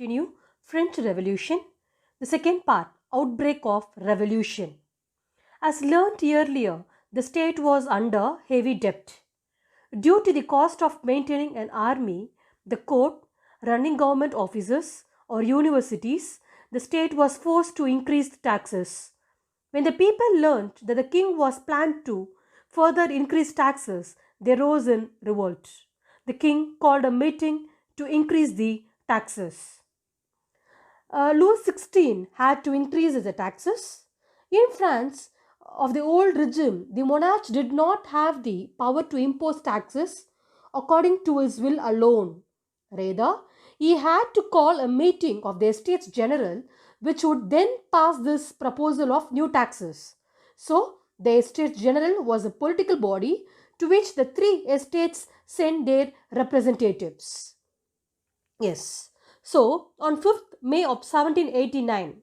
continue French Revolution. The second part, outbreak of revolution. As learnt earlier, the state was under heavy debt. Due to the cost of maintaining an army, the court, running government offices, or universities, the state was forced to increase the taxes. When the people learnt that the king was planned to further increase taxes, they rose in revolt. The king called a meeting to increase the taxes. Louis XVI had to increase the taxes. In France, of the old regime, the monarch did not have the power to impose taxes according to his will alone. Rather, he had to call a meeting of the Estates General, which would then pass this proposal of new taxes. So, the Estates General was a political body to which the three estates sent their representatives. Yes. So, on 5th May of 1789,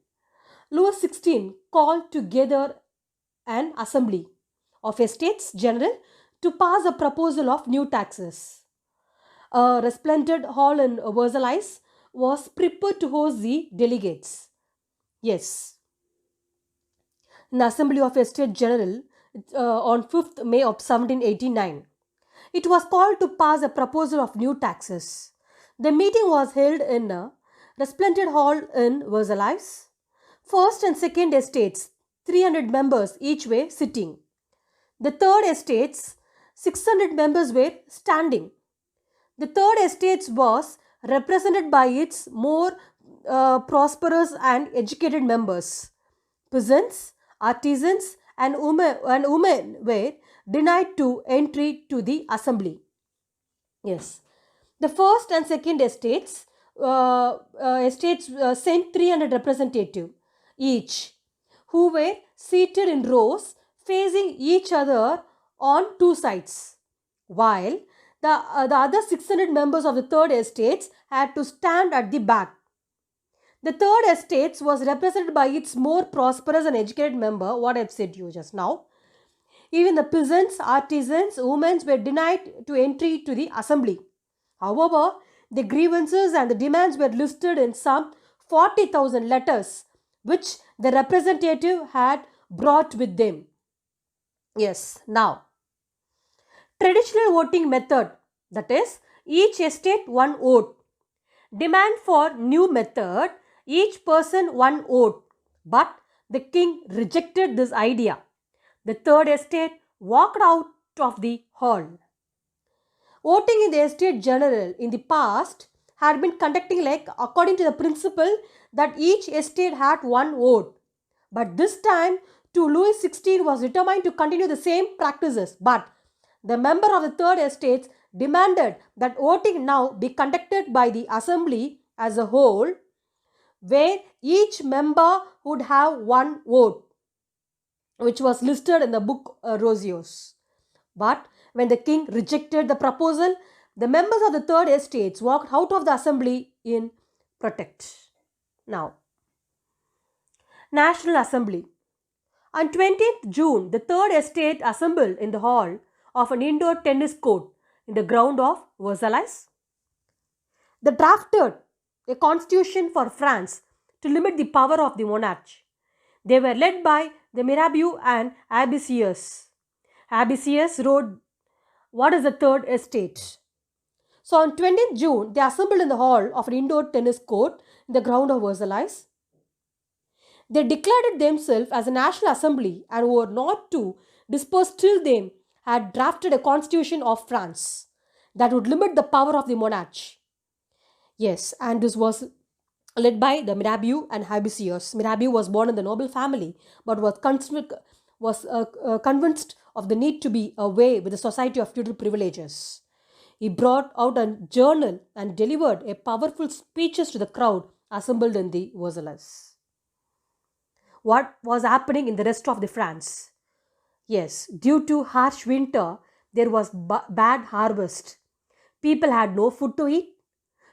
Louis XVI called together an assembly of Estates General to pass a proposal of new taxes. A resplendent hall in Versailles was prepared to host the delegates. Yes, in the Assembly of Estates General on 5th May of 1789. It was called to pass a proposal of new taxes. The meeting was held in a resplendent hall in Versailles. First and second estates, 300 members each were sitting. The third estates, 600 members were standing. The third estates was represented by its more prosperous and educated members. Peasants, artisans, and women were denied to entry to the assembly. Yes, the first and second estates sent 300 representatives each, who were seated in rows facing each other on two sides, while the other 600 members of the third estates had to stand at the back. The third estates was represented by its more prosperous and educated member, what I've said to you just now. Even the peasants, artisans, women were denied to entry to the assembly. However, the grievances and the demands were listed in some 40,000 letters which the representative had brought with them. Yes, now, traditional voting method, that is, each estate one vote. Demand for new method, each person one vote. But the king rejected this idea. The third estate walked out of the hall. Voting in the estate general in the past had been conducting according to the principle that each estate had one vote. But this time, Louis XVI was determined to continue the same practices. But the member of the third estate demanded that voting now be conducted by the assembly as a whole, where each member would have one vote, which was listed in the book Rosiers. But when the king rejected the proposal, the members of the third estates walked out of the assembly in protest. Now, National Assembly. On 20th June, the third estate assembled in the hall of an indoor tennis court in the ground of Versailles. They drafted a constitution for France to limit the power of the monarch. They were led by the Mirabeau and Abbesius. Abbesius wrote, "What is the third estate?" So on 20th June, they assembled in the hall of an indoor tennis court in the ground of Versailles. They declared themselves as a national assembly and were not to disperse till they had drafted a constitution of France that would limit the power of the monarch. Yes, and this was led by the Mirabeau and Abbesius. Mirabeau was born in the noble family but was convinced of the need to be away with the society of feudal privileges. He brought out a journal and delivered a powerful speeches to the crowd assembled in the Versailles. What was happening in the rest of the France? Yes, due to harsh winter, there was bad harvest. People had no food to eat.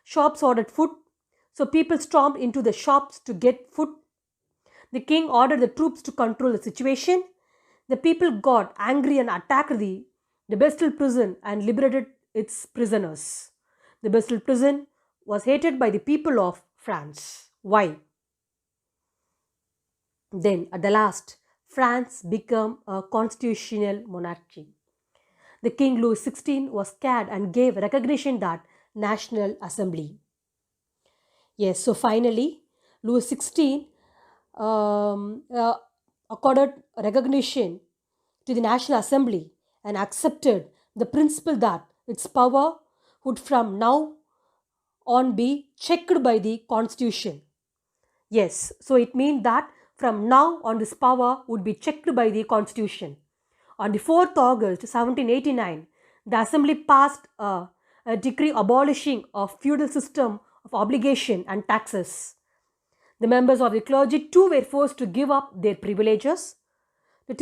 Shops ordered food, so people stormed into the shops to get food. The king ordered the troops to control the situation. The people got angry and attacked the Bastille prison and liberated its prisoners. The Bastille prison was hated by the people of France. Why? Then at the last, France became a constitutional monarchy. The King Louis XVI was scared and gave recognition that National Assembly. Yes, so finally, Louis XVI accorded recognition to the National Assembly and accepted the principle that its power would from now on be checked by the Constitution. Yes, so it means that from now on this power would be checked by the Constitution. On the 4th August 1789, the Assembly passed a decree abolishing a feudal system of obligation and taxes. The members of the clergy too were forced to give up their privileges. The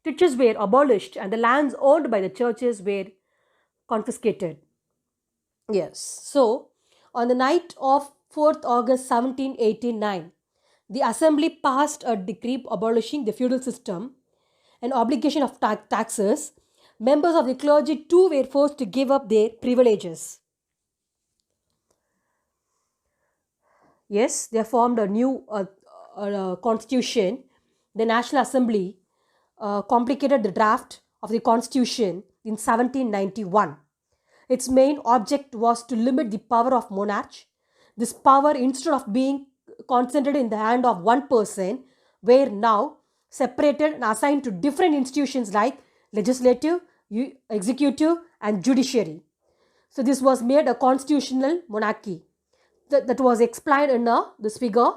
churches were abolished and the lands owned by the churches were confiscated. Yes, so on the night of 4th August 1789, the Assembly passed a decree abolishing the feudal system and obligation of taxes. Members of the clergy too were forced to give up their privileges. Yes, they formed a new constitution. The National Assembly complicated the draft of the constitution in 1791. Its main object was to limit the power of monarch. This power, instead of being concentrated in the hand of one person, were now separated and assigned to different institutions like legislative, executive, and judiciary. So this was made a constitutional monarchy. That was explained in this figure.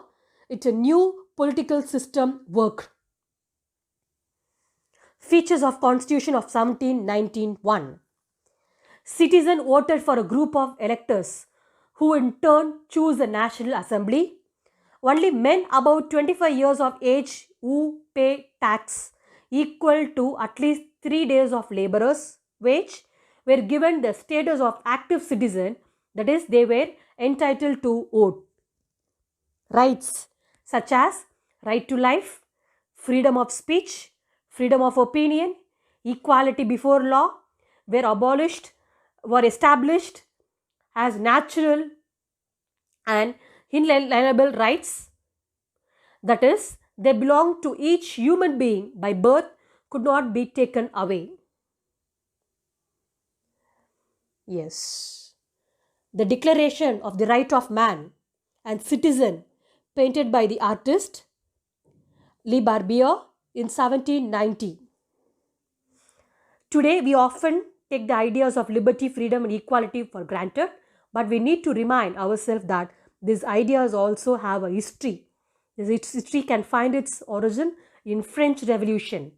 It's a new political system work. Features of Constitution of 1791. Citizen voted for a group of electors who in turn choose the National Assembly. Only men above 25 years of age who pay tax equal to at least 3 days of laborer's wage were given the status of active citizen, that is, they were entitled to vote. Rights such as right to life, freedom of speech, freedom of opinion, equality before law were established as natural and inalienable rights. That is, they belong to each human being by birth, could not be taken away. Yes. The Declaration of the Right of Man and Citizen, painted by the artist Le Corbusier in 1790. Today, we often take the ideas of liberty, freedom, and equality for granted, but we need to remind ourselves that these ideas also have a history. This history can find its origin in French Revolution.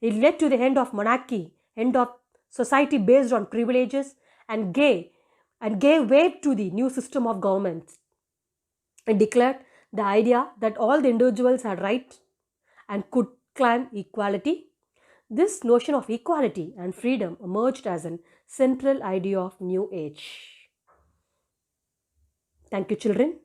It led to the end of monarchy, end of society based on privileges, and gave way to the new system of government. It declared the idea that all the individuals had right and could claim equality. This notion of equality and freedom emerged as a central idea of New Age. Thank you, children.